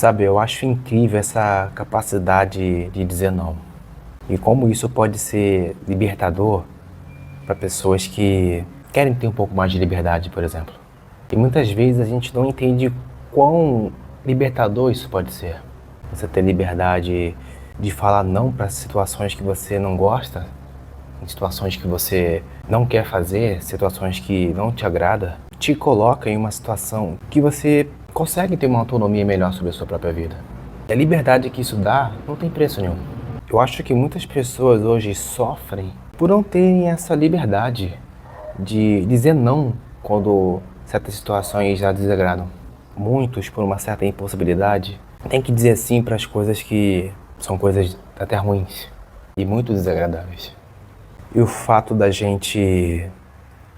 Sabe, eu acho incrível essa capacidade de dizer não. E como isso pode ser libertador para pessoas que querem ter um pouco mais de liberdade, por exemplo. E muitas vezes a gente não entende quão libertador isso pode ser. Você ter liberdade de falar não para situações que você não gosta, em situações que você não quer fazer, situações que não te agrada, te coloca em uma situação que você consegue ter uma autonomia melhor sobre a sua própria vida. E a liberdade que isso dá não tem preço nenhum. Eu acho que muitas pessoas hoje sofrem por não terem essa liberdade de dizer não quando certas situações já desagradam. Muitos, por uma certa impossibilidade, têm que dizer sim para as coisas que são coisas até ruins e muito desagradáveis. E o fato da gente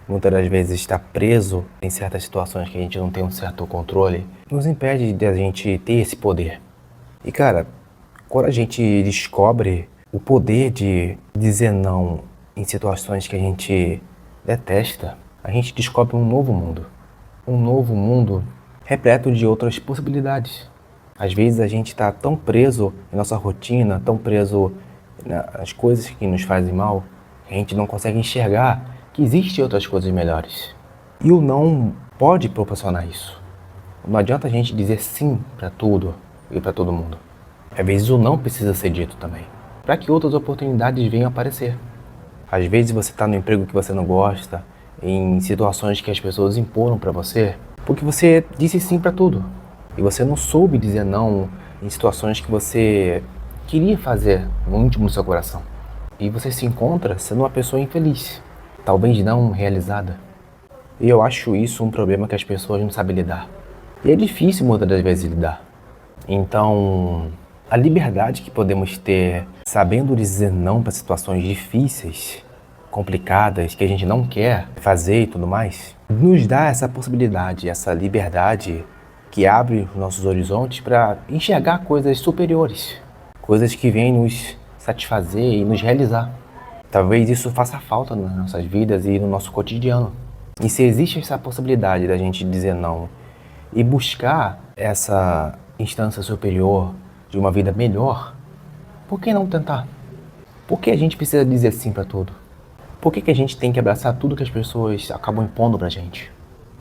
muitas das vezes estar preso em certas situações que a gente não tem um certo controle nos impede de a gente ter esse poder. E cara, quando a gente descobre o poder de dizer não em situações que a gente detesta, a gente descobre um novo mundo. Um novo mundo repleto de outras possibilidades. Às vezes a gente está tão preso em nossa rotina, tão preso nas coisas que nos fazem mal, que a gente não consegue enxergar que existem outras coisas melhores. E o não pode proporcionar isso. Não adianta a gente dizer sim para tudo e para todo mundo. Às vezes o não precisa ser dito também, para que outras oportunidades venham aparecer. Às vezes você está no emprego que você não gosta, em situações que as pessoas imporam para você, porque você disse sim para tudo. E você não soube dizer não em situações que você queria fazer no íntimo do seu coração. E você se encontra sendo uma pessoa infeliz, talvez não realizada. E eu acho isso um problema que as pessoas não sabem lidar. E é difícil muitas das vezes lidar. Então, a liberdade que podemos ter sabendo dizer não para situações difíceis, complicadas, que a gente não quer fazer e tudo mais, nos dá essa possibilidade, essa liberdade que abre os nossos horizontes para enxergar coisas superiores, coisas que vêm nos satisfazer e nos realizar. Talvez isso faça falta nas nossas vidas e no nosso cotidiano. E se existe essa possibilidade da gente dizer não e buscar essa instância superior de uma vida melhor, por que não tentar? Por que a gente precisa dizer sim para tudo? Por que a gente tem que abraçar tudo que as pessoas acabam impondo pra gente?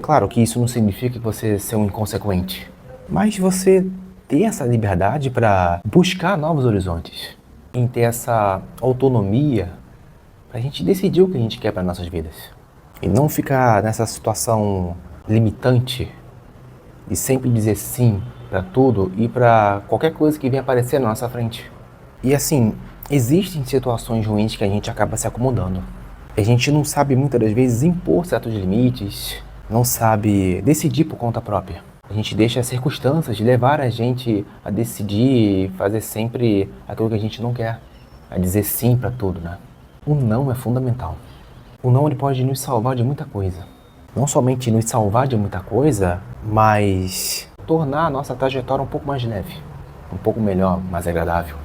Claro que isso não significa que você ser um inconsequente, mas você ter essa liberdade para buscar novos horizontes, em ter essa autonomia pra gente decidir o que a gente quer para nossas vidas. E não ficar nessa situação limitante de sempre dizer sim para tudo e para qualquer coisa que venha aparecer na nossa frente. E assim, existem situações ruins que a gente acaba se acomodando. A gente não sabe muitas das vezes impor certos limites, não sabe decidir por conta própria. A gente deixa as circunstâncias levar a gente a decidir e fazer sempre aquilo que a gente não quer, a dizer sim para tudo, né? O não é fundamental. O não ele pode nos salvar de muita coisa. Não somente nos salvar de muita coisa, mas tornar a nossa trajetória um pouco mais leve, um pouco melhor, mais agradável.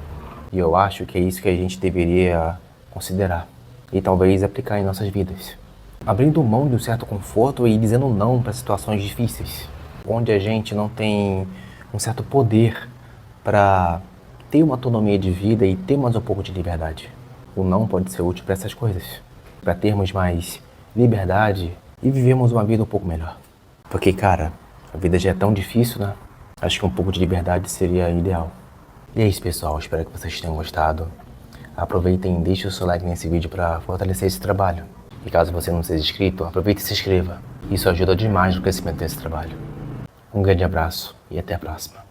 E eu acho que é isso que a gente deveria considerar e talvez aplicar em nossas vidas. Abrindo mão de um certo conforto e dizendo não para situações difíceis, onde a gente não tem um certo poder para ter uma autonomia de vida e ter mais um pouco de liberdade. O não pode ser útil para essas coisas, para termos mais liberdade e vivermos uma vida um pouco melhor. Porque, cara, a vida já é tão difícil, né? Acho que um pouco de liberdade seria ideal. E é isso, pessoal. Espero que vocês tenham gostado. Aproveitem e deixem o seu like nesse vídeo para fortalecer esse trabalho. E caso você não seja inscrito, aproveite e se inscreva. Isso ajuda demais no crescimento desse trabalho. Um grande abraço e até a próxima.